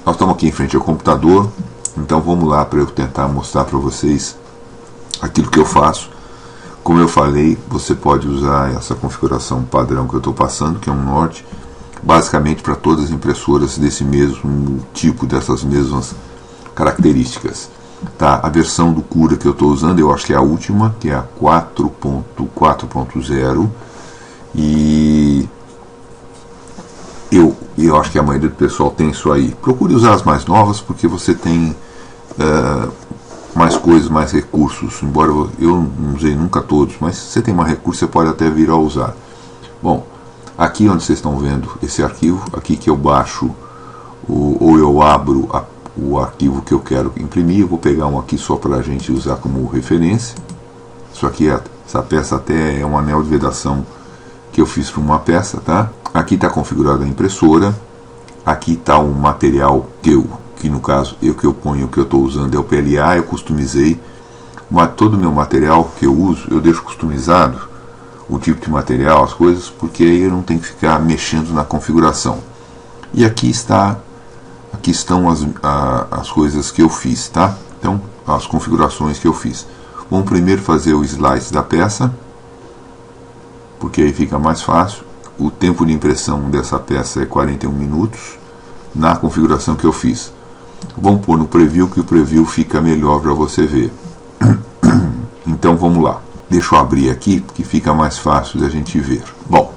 nós estamos aqui em frente ao computador, então vamos lá para eu tentar mostrar para vocês aquilo que eu faço. Como eu falei, você pode usar essa configuração padrão que eu estou passando, que é um norte, basicamente para todas as impressoras desse mesmo tipo, dessas mesmas características. Tá? A versão do Cura que eu estou usando, eu acho que é a última, que é a 4.4.0, e eu acho que a maioria do pessoal tem isso aí. Procure usar as mais novas, porque você tem mais coisas, mais recursos, embora eu não usei nunca todos, mas se você tem mais recursos, você pode até vir a usar. Bom, aqui onde vocês estão vendo esse arquivo, aqui que eu baixo ou eu abro o arquivo que eu quero imprimir, eu vou pegar um aqui só para a gente usar como referência. Isso aqui, essa peça até é um anel de vedação que eu fiz para uma peça, tá? Aqui está configurada a impressora, aqui está o material que no caso que eu ponho, o que eu estou usando é o PLA, eu customizei, todo o meu material que eu uso, eu deixo customizado, o tipo de material, as coisas, porque aí eu não tenho que ficar mexendo na configuração. E aqui estão as coisas que eu fiz, tá? Então, as configurações que eu fiz. Vamos primeiro fazer o slice da peça, porque aí fica mais fácil. O tempo de impressão dessa peça é 41 minutos, na configuração que eu fiz. Vamos pôr no preview, que o preview fica melhor para você ver. Então vamos lá. Deixa eu abrir aqui, que fica mais fácil da gente ver. Bom,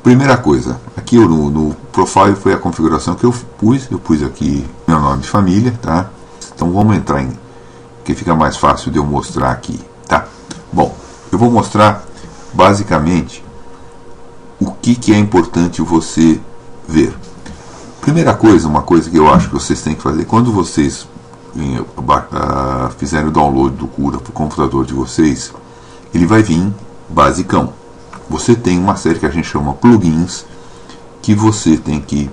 primeira coisa, aqui no profile foi a configuração que eu pus aqui meu nome de família, tá? Então vamos entrar em, que fica mais fácil de eu mostrar aqui, tá? Bom, eu vou mostrar basicamente o que é importante você ver. Primeira coisa, uma coisa que eu acho que vocês têm que fazer, quando vocês fizerem o download do Cura para o computador de vocês, ele vai vir basicão. Você tem uma série que a gente chama plugins, que você tem que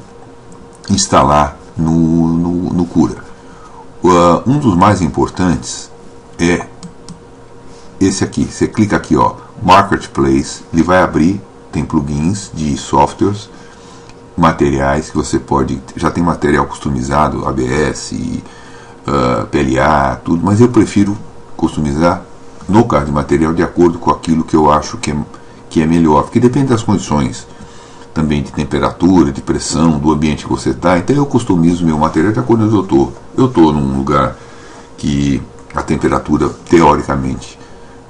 instalar no Cura. Um dos mais importantes é esse aqui. Você clica aqui, ó, Marketplace, ele vai abrir, tem plugins de softwares, materiais que você pode, já tem material customizado, ABS, PLA, tudo, mas eu prefiro customizar no caso de material de acordo com aquilo que eu acho que é melhor, porque depende das condições também de temperatura, de pressão, do ambiente que você está. Então eu customizo meu material de acordo com onde eu estou num lugar que a temperatura, teoricamente,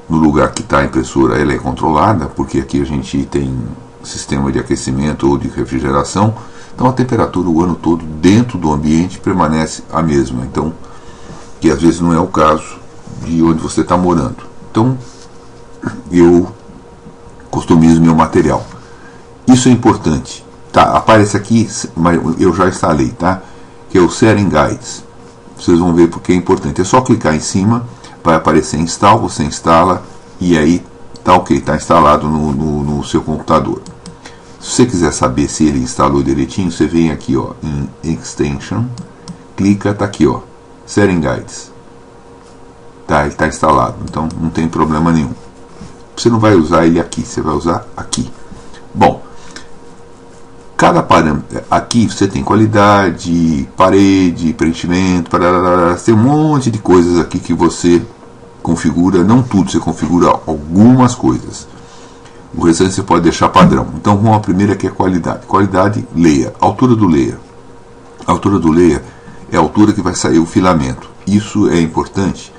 no lugar que está a impressora, ela é controlada, porque aqui a gente tem sistema de aquecimento ou de refrigeração, então a temperatura o ano todo dentro do ambiente permanece a mesma, então, que às vezes não é o caso de onde você está morando. Então eu customizo meu material. Isso é importante, tá? Aparece aqui, mas eu já instalei, tá? Que é o Setting Guides. Vocês vão ver porque é importante. É só clicar em cima, vai aparecer install, você instala e aí tá ok, tá instalado no seu computador. Se você quiser saber se ele instalou direitinho, você vem aqui, ó, em Extension, clica, tá aqui, ó, Setting Guides. Tá, ele está instalado, então não tem problema nenhum. Você não vai usar ele aqui, você vai usar aqui. Bom, cada parâmetro, aqui você tem qualidade, parede, preenchimento, tem um monte de coisas aqui que você configura, não tudo, você configura algumas coisas. O restante você pode deixar padrão. Então vamos à primeira, que é qualidade. Qualidade, layer, altura do layer. A altura do layer é a altura que vai sair o filamento. Isso é importante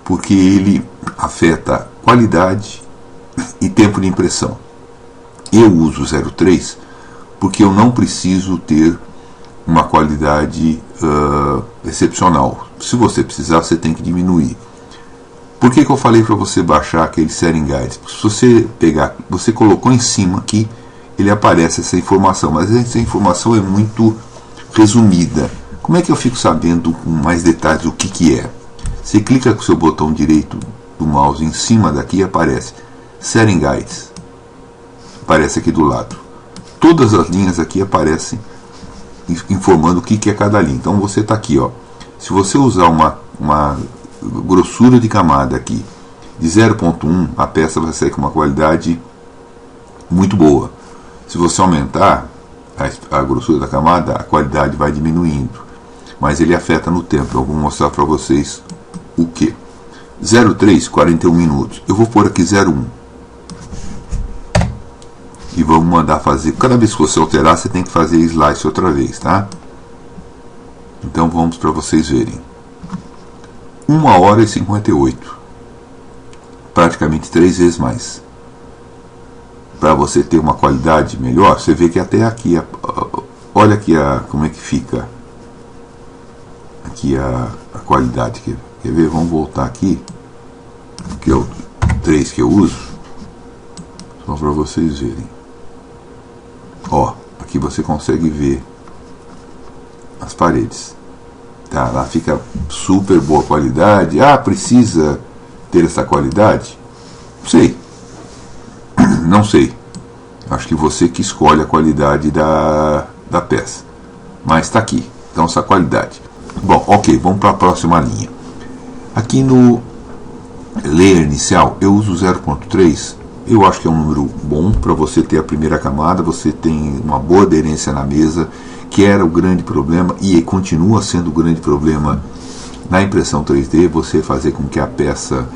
porque ele afeta qualidade e tempo de impressão. Eu uso 0,3 porque eu não preciso ter uma qualidade excepcional. Se você precisar, você tem que diminuir. Por que eu falei para você baixar aquele Setting Guides? Se você pegar, você colocou em cima aqui, ele aparece essa informação, mas essa informação é muito resumida. Como é que eu fico sabendo com mais detalhes o que é? Você clica com o seu botão direito do mouse em cima daqui e aparece Setting Guides. Aparece aqui do lado. Todas as linhas aqui aparecem informando o que é cada linha. Então você está aqui, ó. Se você usar uma grossura de camada aqui de 0.1, a peça vai sair com uma qualidade muito boa. Se você aumentar, a grossura da camada, a qualidade vai diminuindo, mas ele afeta no tempo. Eu vou mostrar para vocês o que. 03, 41 minutos. Eu vou pôr aqui 01 e vamos mandar fazer. Cada vez que você alterar, você tem que fazer slice outra vez, tá? Então vamos para vocês verem. 1h58, praticamente 3 vezes mais. Para você ter uma qualidade melhor, você vê que até aqui, olha aqui como é que fica aqui a qualidade. Quer ver? Vamos voltar aqui, que é o 3 que eu uso, só para vocês verem. Ó, aqui você consegue ver as paredes, tá? Lá fica super boa qualidade. Ah, precisa ter essa qualidade? Não sei. Acho que você que escolhe a qualidade da peça, mas está aqui. Então essa qualidade. Bom, ok, vamos para a próxima linha. Aqui no layer inicial eu uso 0.3. Eu acho que é um número bom para você ter a primeira camada. Você tem uma boa aderência na mesa, que era o grande problema e continua sendo o grande problema na impressão 3D. Você fazer com que a peça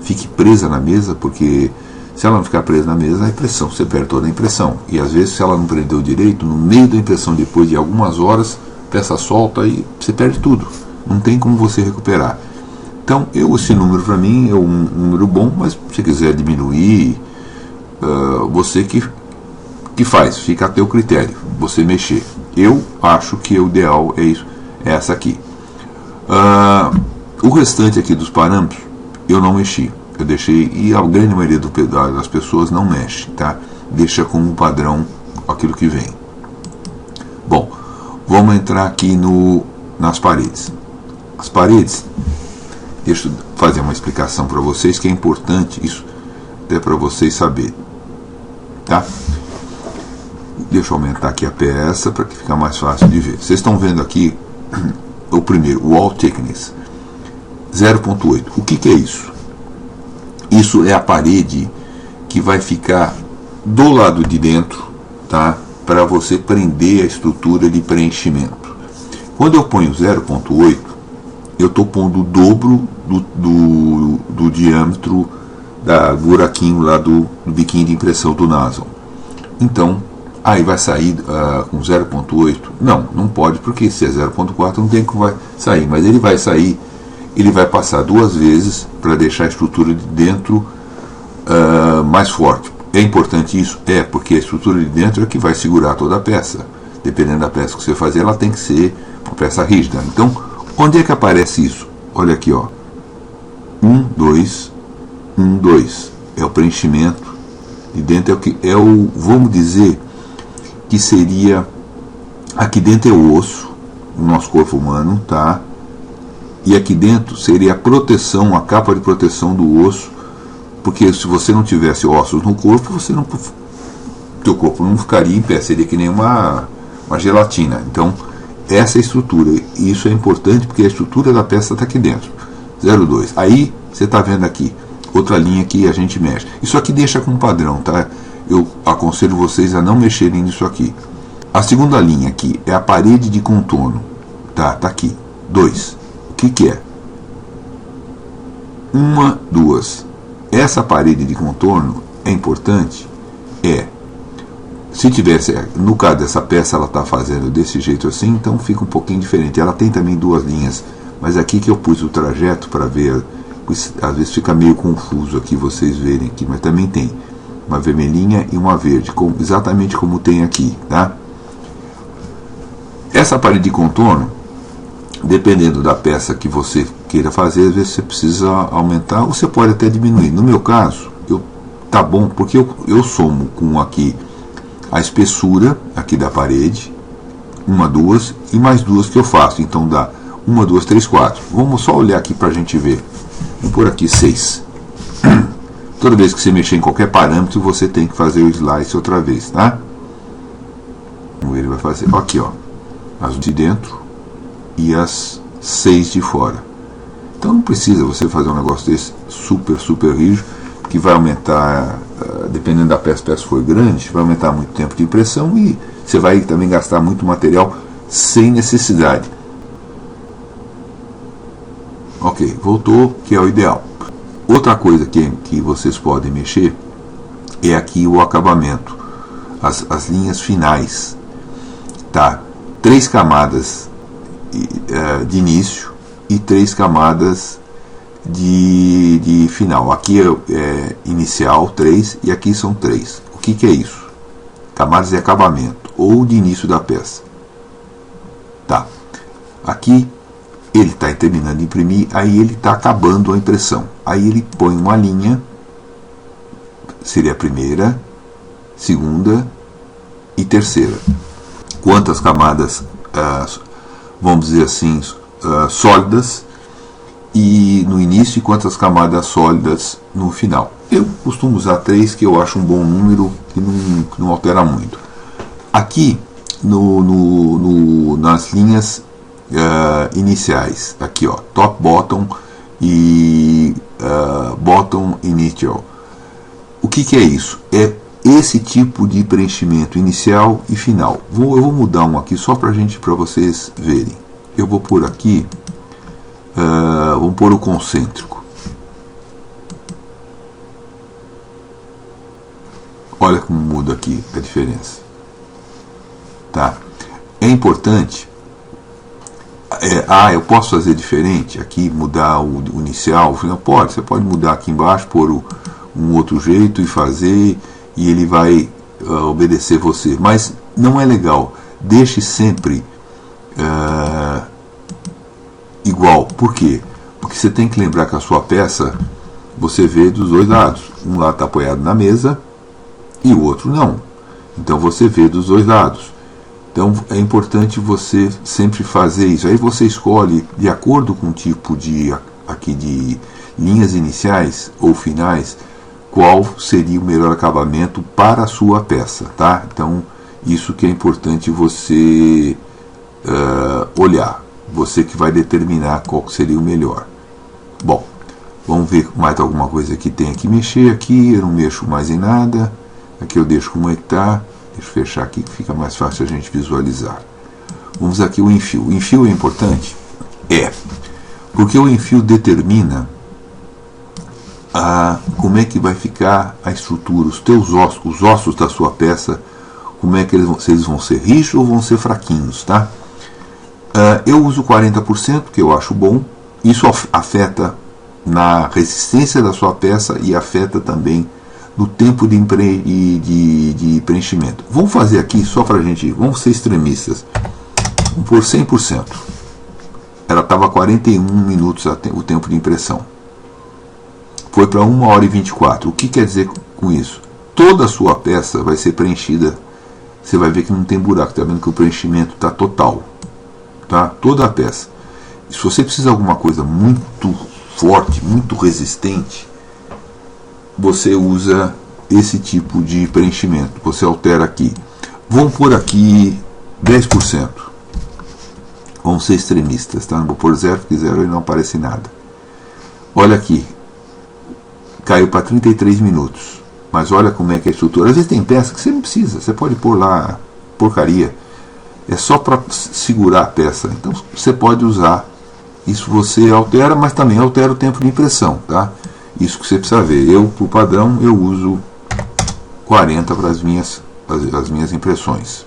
fique presa na mesa, porque se ela não ficar presa na mesa, a impressão, você perde toda a impressão. E às vezes, se ela não prendeu direito, no meio da impressão, depois de algumas horas, a peça solta e você perde tudo. Não tem como você recuperar. Então, esse número para mim é um número bom, mas se quiser diminuir, você que faz, fica a teu critério, você mexer. Eu acho que o ideal é isso, é essa aqui. O restante aqui dos parâmetros, eu não mexi. Eu deixei, e a grande maioria das pessoas não mexe, tá? Deixa como padrão aquilo que vem. Bom, vamos entrar aqui nas paredes. As paredes, deixa eu fazer uma explicação para vocês que é importante isso, até para vocês saberem, tá? Deixa eu aumentar aqui a peça para que fique mais fácil de ver. Vocês estão vendo aqui o primeiro, Wall Thickness 0.8. O que é isso? Isso é a parede que vai ficar do lado de dentro, tá? Para você prender a estrutura de preenchimento. Quando eu ponho 0.8, eu estou pondo o dobro do diâmetro do buraquinho lá do biquinho de impressão do nozzle. Então, aí vai sair com 0.8? Não pode, porque se é 0.4 não tem como vai sair, mas ele vai sair. Ele vai passar 2 vezes para deixar a estrutura de dentro mais forte. É importante isso? É, porque a estrutura de dentro é que vai segurar toda a peça. Dependendo da peça que você fazer, ela tem que ser uma peça rígida. Então, onde é que aparece isso? Olha aqui, ó. 1, 2, 1, 2. É o preenchimento de dentro, vamos dizer que seria, aqui dentro é o osso, o nosso corpo humano, tá? E aqui dentro seria a proteção, a capa de proteção do osso, porque se você não tivesse ossos no corpo, teu corpo não ficaria em pé, seria que nem uma gelatina. Então, essa é a estrutura, e isso é importante porque a estrutura da peça está aqui dentro. 0,2. Aí, você está vendo aqui, outra linha que a gente mexe. Isso aqui deixa como padrão, tá? Eu aconselho vocês a não mexerem nisso aqui. A segunda linha aqui é a parede de contorno, tá aqui, 2. O que é? 1, 2. Essa parede de contorno é importante? Se tivesse, no caso dessa peça, ela está fazendo desse jeito assim, então fica um pouquinho diferente. Ela tem também 2 linhas, mas aqui que eu pus o trajeto para ver, às vezes fica meio confuso aqui vocês verem aqui, mas também tem uma vermelhinha e uma verde, exatamente como tem aqui, tá? Essa parede de contorno, dependendo da peça que você queira fazer, às vezes você precisa aumentar ou você pode até diminuir. No meu caso, tá bom, porque eu somo com aqui a espessura aqui da parede, 1, 2 e mais 2 que eu faço, então dá 1, 2, 3, 4. Vamos só olhar aqui para a gente ver. Vou pôr aqui 6. Toda vez que você mexer em qualquer parâmetro, você tem que fazer o slice outra vez, tá? Ele vai fazer, aqui ó, as de dentro e as 6 de fora. Então não precisa você fazer um negócio desse super rígido, que vai aumentar, dependendo da peça, se a peça for grande, vai aumentar muito tempo de impressão e você vai também gastar muito material sem necessidade. Ok, voltou, que é o ideal. Outra coisa que vocês podem mexer é aqui o acabamento, as linhas finais, tá? 3 camadas de início e 3 camadas de final. Aqui é inicial 3 e aqui são 3. O que é isso? Camadas de acabamento ou de início da peça. Tá. Aqui ele está terminando de imprimir, aí ele está acabando a impressão. Aí ele põe uma linha, seria a primeira, segunda e terceira. Quantas camadas, vamos dizer assim, sólidas e no início e quantas camadas sólidas no final. Eu costumo usar 3, que eu acho um bom número, que não altera muito. Aqui nas linhas iniciais, aqui ó, top, bottom e bottom initial. O que é isso? É esse tipo de preenchimento inicial e final. Eu vou mudar um aqui só para vocês verem. Eu vou pôr aqui, vamos pôr o concêntrico. Olha como muda aqui a diferença. Tá? É importante. Eu posso fazer diferente aqui, mudar o inicial, o final? Pode, você pode mudar aqui embaixo, pôr um outro jeito e fazer, e ele vai obedecer você, mas não é legal. Deixe sempre igual. Por quê? Porque você tem que lembrar que a sua peça você vê dos dois lados. Um lado está apoiado na mesa e o outro não. Então você vê dos dois lados. Então é importante você sempre fazer isso. Aí você escolhe de acordo com o tipo de linhas iniciais ou finais, qual seria o melhor acabamento para a sua peça, tá? Então isso que é importante você olhar. Você que vai determinar qual seria o melhor. Bom, vamos ver mais alguma coisa que tem que mexer aqui. Eu não mexo mais em nada. Aqui eu deixo como é que está. Deixa eu fechar aqui que fica mais fácil a gente visualizar. Vamos aqui o enfio. O enfio é importante? Porque o enfio determina como é que vai ficar a estrutura, os ossos da sua peça, como é que se eles vão ser rígidos ou vão ser fraquinhos, tá? Eu uso 40%, que eu acho bom. Isso afeta na resistência da sua peça e afeta também no tempo de preenchimento. Vamos fazer aqui só para a gente, vamos ser extremistas, vamos por 100%. Ela estava 41 minutos o tempo de impressão. Foi para 1 hora e 24. O que quer dizer com isso? Toda a sua peça vai ser preenchida. Você vai ver que não tem buraco. Está vendo que o preenchimento está total. Tá? Toda a peça. E se você precisa de alguma coisa muito forte, muito resistente, você usa esse tipo de preenchimento. Você altera aqui. Vamos pôr aqui 10%. Vamos ser extremistas. Tá? Não vou pôr 0, porque 0 e não aparece nada. Olha aqui. Caiu para 33 minutos. Mas olha como é que é a estrutura. Às vezes tem peça que você não precisa. Você pode pôr lá porcaria. É só para segurar a peça. Então você pode usar. Isso você altera, mas também altera o tempo de impressão. Tá? Isso que você precisa ver. Eu, por padrão, eu uso 40 para as minhas impressões.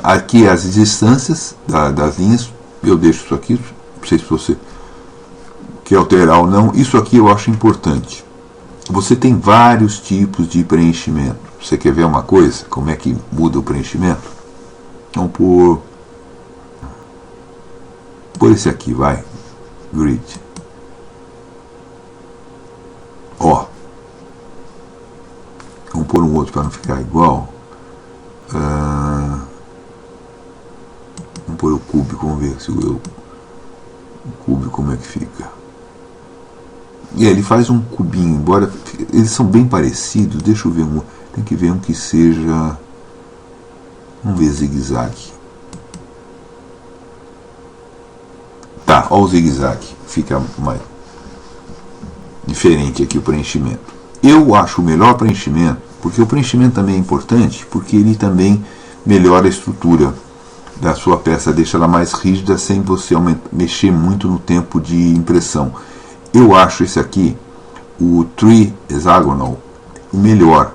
Aqui as distâncias das linhas. Eu deixo isso aqui. Não sei se você quer alterar ou não. Isso aqui eu acho importante. Você tem vários tipos de preenchimento. Você quer ver uma coisa? Como é que muda o preenchimento? Vamos por esse aqui, vai. Grid. Ó. Vamos pôr um outro para não ficar igual. Vamos pôr o cúbico, vamos ver se o cúbico como é que fica. E aí ele faz um cubinho, embora eles são bem parecidos. Deixa eu ver um. Tem que ver um que seja. Vamos ver zigue-zague. Tá, ó o zigue-zague. Fica mais diferente aqui o preenchimento. Eu acho o melhor preenchimento Porque o preenchimento também é importante, porque ele também melhora a estrutura da sua peça, deixa ela mais rígida sem você mexer muito no tempo de impressão. Eu acho esse aqui, o Tree Hexagonal, o melhor,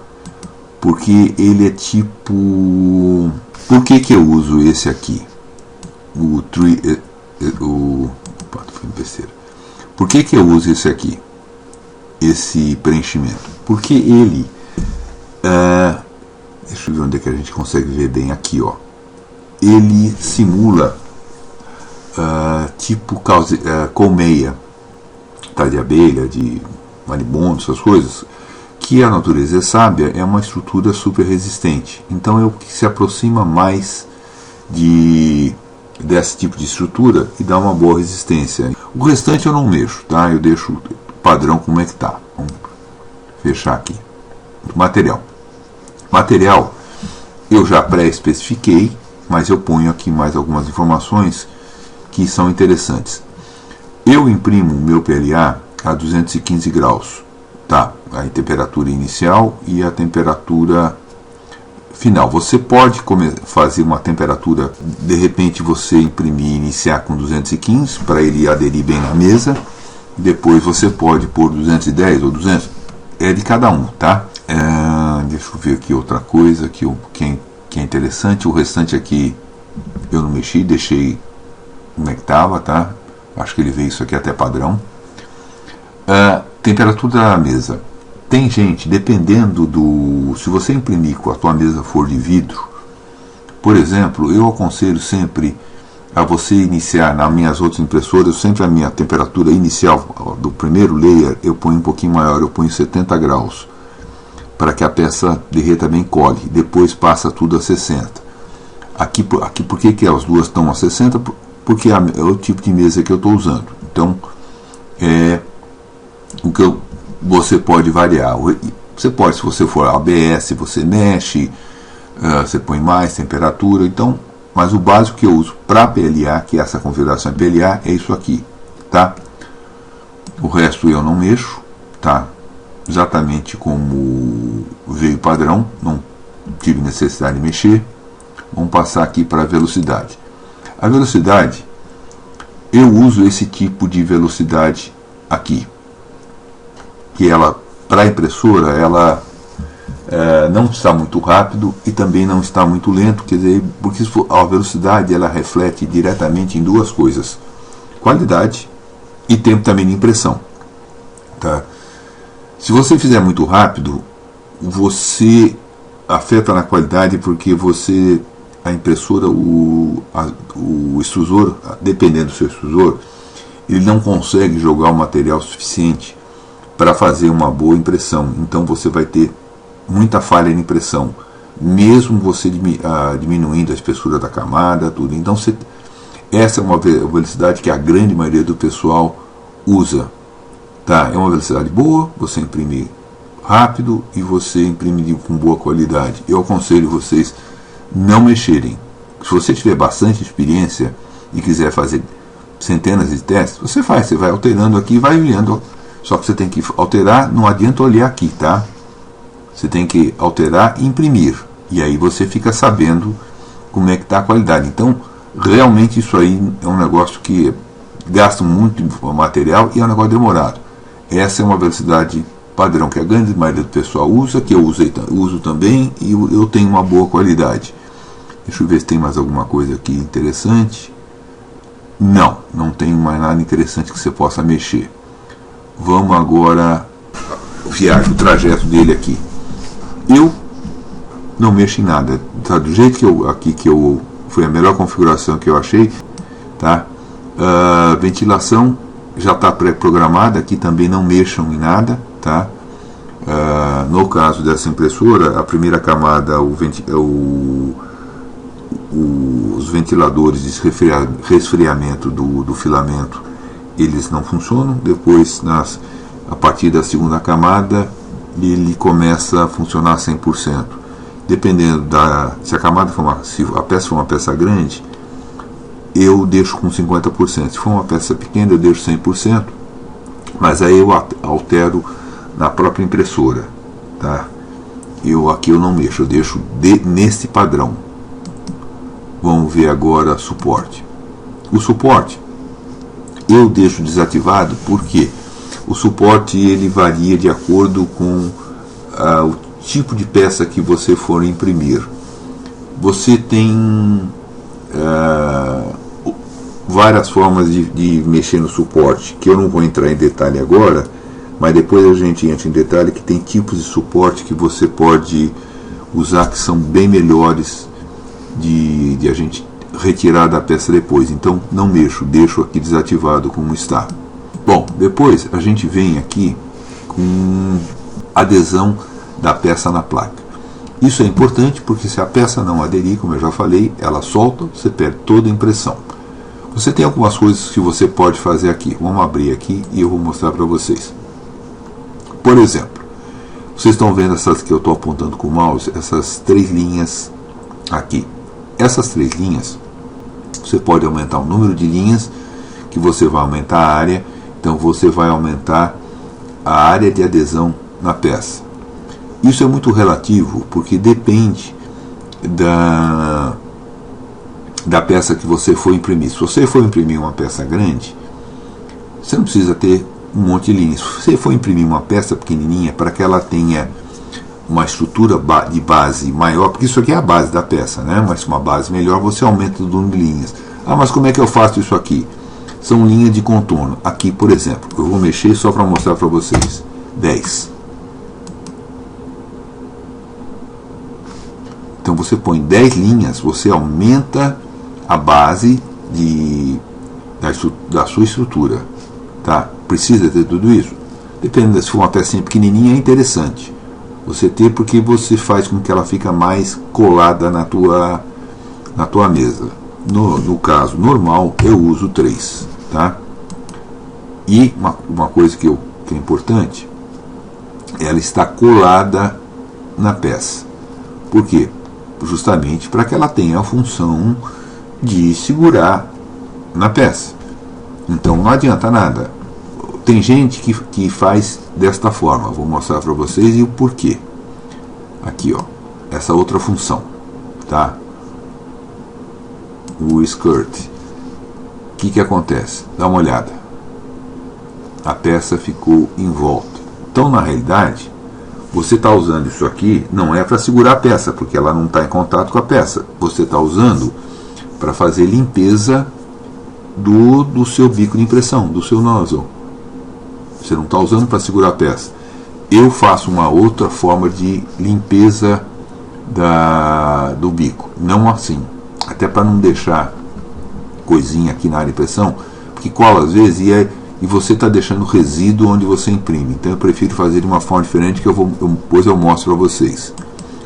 porque ele é tipo... Por que eu uso esse aqui? O Tree... foi besteira. Por que eu uso esse aqui? Esse preenchimento? Porque ele... deixa eu ver onde é que a gente consegue ver bem aqui, ó. Ele simula tipo colmeia, tá, de abelha, de marimbondo, essas coisas, que a natureza é sábia, é uma estrutura super resistente. Então é o que se aproxima mais desse tipo de estrutura e dá uma boa resistência. O restante eu não mexo, tá? Eu deixo o padrão como é que tá. Vamos fechar aqui. Material eu já pré-especifiquei, mas eu ponho aqui mais algumas informações que são interessantes. Eu imprimo o meu PLA a 215 graus, tá? A temperatura inicial e a temperatura final. Você pode fazer uma temperatura, de repente você imprimir e iniciar com 215 para ele aderir bem na mesa. Depois você pode pôr 210 ou 200, é de cada um, tá? Deixa eu ver aqui outra coisa que é interessante. O restante aqui eu não mexi, deixei como é que estava, tá? Acho que ele veio isso aqui até padrão. Temperatura da mesa. Tem gente, dependendo se você imprimir com a tua mesa for de vidro, por exemplo, eu aconselho sempre a você iniciar nas minhas outras impressoras, sempre a minha temperatura inicial do primeiro layer eu ponho um pouquinho maior, eu ponho 70 graus, para que a peça derreta bem, cole. Depois passa tudo a 60. Aqui por que as duas estão a 60? Porque é o tipo de mesa que eu estou usando. Então, você pode variar. Você pode, se você for ABS, você mexe, você põe mais temperatura. Então, mas o básico que eu uso para PLA, que essa configuração é PLA, é isso aqui, tá? O resto eu não mexo, tá? Exatamente como veio padrão, não tive necessidade de mexer. Vamos passar aqui para a velocidade. A velocidade, eu uso esse tipo de velocidade aqui, que ela, para a impressora, ela não está muito rápido e também não está muito lento, quer dizer, porque a velocidade ela reflete diretamente em duas coisas: qualidade e tempo também de impressão, tá? Se você fizer muito rápido, você afeta na qualidade, porque a impressora, o extrusor, dependendo do seu extrusor, ele não consegue jogar o material suficiente para fazer uma boa impressão. Então você vai ter muita falha na impressão, mesmo você diminuindo a espessura da camada, tudo. Então essa é uma velocidade que a grande maioria do pessoal usa. Tá, é uma velocidade boa, você imprime rápido e você imprime com boa qualidade. Eu aconselho vocês não mexerem. Se você tiver bastante experiência e quiser fazer centenas de testes, você vai alterando aqui e vai olhando. Só que você tem que alterar, não adianta olhar aqui, tá? Você tem que alterar e imprimir. E aí você fica sabendo como é que está a qualidade. Então, realmente isso aí é um negócio que gasta muito material e é um negócio demorado. Essa é uma velocidade padrão que a grande maioria do pessoal usa, que eu uso também, e eu tenho uma boa qualidade. Deixa eu ver se tem mais alguma coisa aqui interessante. Não tem mais nada interessante que você possa mexer. Vamos agora viajar o trajeto dele aqui. Eu não mexo em nada, tá? Do jeito que foi a melhor configuração que eu achei, tá? Ventilação já está pré-programada, aqui também não mexam em nada, tá? No caso dessa impressora, a primeira camada, os ventiladores de resfriamento do filamento, eles não funcionam. Depois, a partir da segunda camada, ele começa a funcionar 100%. Dependendo se a camada se a peça for uma peça grande, eu deixo com 50%. Se for uma peça pequena, eu deixo 100%. Mas aí eu altero na própria impressora, tá? aqui eu não mexo, eu deixo neste padrão. Vamos ver agora suporte. O suporte eu deixo desativado porque o suporte ele varia de acordo com o tipo de peça que você for imprimir. Você tem várias formas de mexer no suporte, que eu não vou entrar em detalhe agora, mas depois a gente entra em detalhe que tem tipos de suporte que você pode usar que são bem melhores de a gente retirar da peça depois. Então não mexo, deixo aqui desativado como está. Bom, depois a gente vem aqui com adesão da peça na placa. Isso é importante porque se a peça não aderir, como eu já falei, ela solta, você perde toda a impressão. Você tem algumas coisas que você pode fazer aqui. Vamos abrir aqui e eu vou mostrar para vocês. Por exemplo, vocês estão vendo essas que eu estou apontando com o mouse, essas 3 linhas aqui. Essas 3 linhas, você pode aumentar o número de linhas, que você vai aumentar a área, então você vai aumentar a área de adesão na peça. Isso é muito relativo, porque depende da peça que você for imprimir. Se você for imprimir uma peça grande, você não precisa ter um monte de linhas. Se você for imprimir uma peça pequenininha, para que ela tenha uma estrutura de base maior, porque isso aqui é a base da peça, né? Mas uma base melhor, você aumenta o número de linhas. Ah, mas como é que eu faço isso aqui? São linhas de contorno. Aqui, por exemplo, eu vou mexer só para mostrar para vocês. 10. Então você põe 10 linhas, você aumenta a base da sua estrutura. Tá? Precisa ter tudo isso? Depende, se for uma pecinha pequenininha é interessante você ter, porque você faz com que ela fique mais colada na tua mesa. No caso normal eu uso 3. Tá? E uma coisa que é importante, ela está colada na peça. Por quê? Justamente para que ela tenha a função de segurar na peça. Então não adianta nada. Tem gente que faz desta forma. Vou mostrar para vocês e o porquê. Aqui, ó, essa outra função, tá? O skirt. O que acontece? Dá uma olhada. A peça ficou em volta. Então, na realidade, você está usando isso aqui não é para segurar a peça, porque ela não está em contato com a peça. Você está usando para fazer limpeza do seu bico de impressão, do seu nozzle. Você não está usando para segurar a peça. Eu faço uma outra forma de limpeza do bico. Não assim. Até para não deixar coisinha aqui na área de impressão, porque cola às vezes e você está deixando resíduo onde você imprime. Então eu prefiro fazer de uma forma diferente que depois eu mostro para vocês.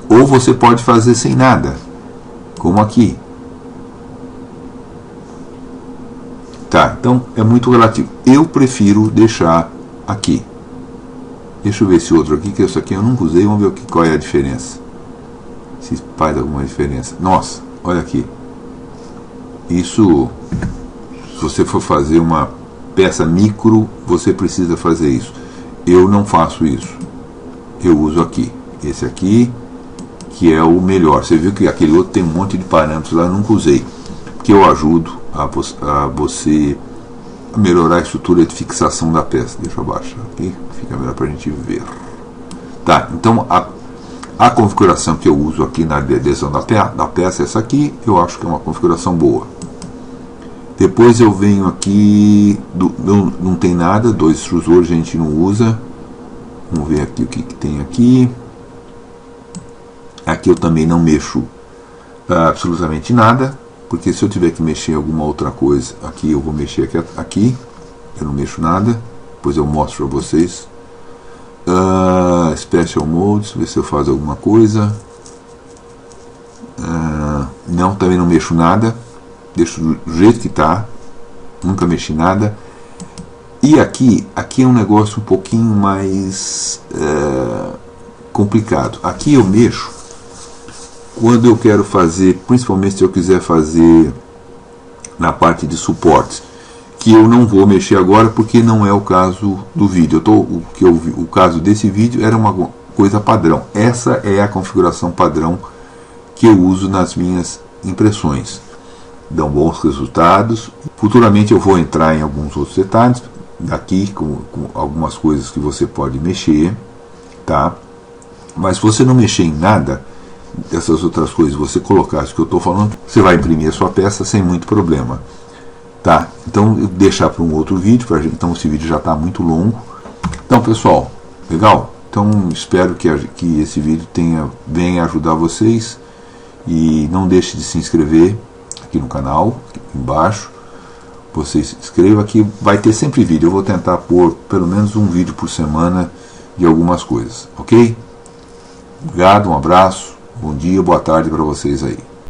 Ou você pode fazer sem nada, como aqui. Tá, então é muito relativo. Eu prefiro deixar aqui. Deixa eu ver esse outro aqui, que esse aqui eu nunca usei. Vamos ver qual é a diferença. Se faz alguma diferença. Nossa, olha aqui. Isso, se você for fazer uma peça micro, você precisa fazer isso. Eu não faço isso. Eu uso aqui. Esse aqui, que é o melhor. Você viu que aquele outro tem um monte de parâmetros lá, eu nunca usei. Que eu ajudo a você melhorar a estrutura de fixação da peça. Deixa eu abaixar aqui, fica melhor para a gente ver. Tá, então a configuração que eu uso aqui na adesão da peça, essa aqui, eu acho que é uma configuração boa. Depois eu venho aqui, não tem nada, 2 extrusores a gente não usa. Vamos ver aqui o que tem aqui. Aqui eu também não mexo absolutamente nada, porque se eu tiver que mexer em alguma outra coisa, aqui eu vou mexer aqui, eu não mexo nada, depois eu mostro para vocês. Special Modes, ver se eu faço alguma coisa. Não, também não mexo nada, deixo do jeito que está, nunca mexi nada. E aqui é um negócio um pouquinho mais complicado. Aqui eu mexo quando eu quero fazer, principalmente se eu quiser fazer na parte de suportes, que eu não vou mexer agora porque não é o caso do vídeo. O caso desse vídeo era coisa padrão. Essa é a configuração padrão que eu uso nas minhas impressões. Dão bons resultados. Futuramente eu vou entrar em alguns outros detalhes aqui, com algumas coisas que você pode mexer, tá? Mas se você não mexer em nada dessas outras coisas, você colocar isso que eu estou falando, você vai imprimir a sua peça sem muito problema, tá? Então eu vou deixar para um outro vídeo, então esse vídeo já está muito longo. Então pessoal, legal? Então espero que esse vídeo venha ajudar vocês, e não deixe de se inscrever aqui no canal, aqui embaixo. Você se inscreva, aqui vai ter sempre vídeo. Eu vou tentar pôr pelo menos um vídeo por semana de algumas coisas, ok? Obrigado, um abraço, bom dia, boa tarde para vocês aí.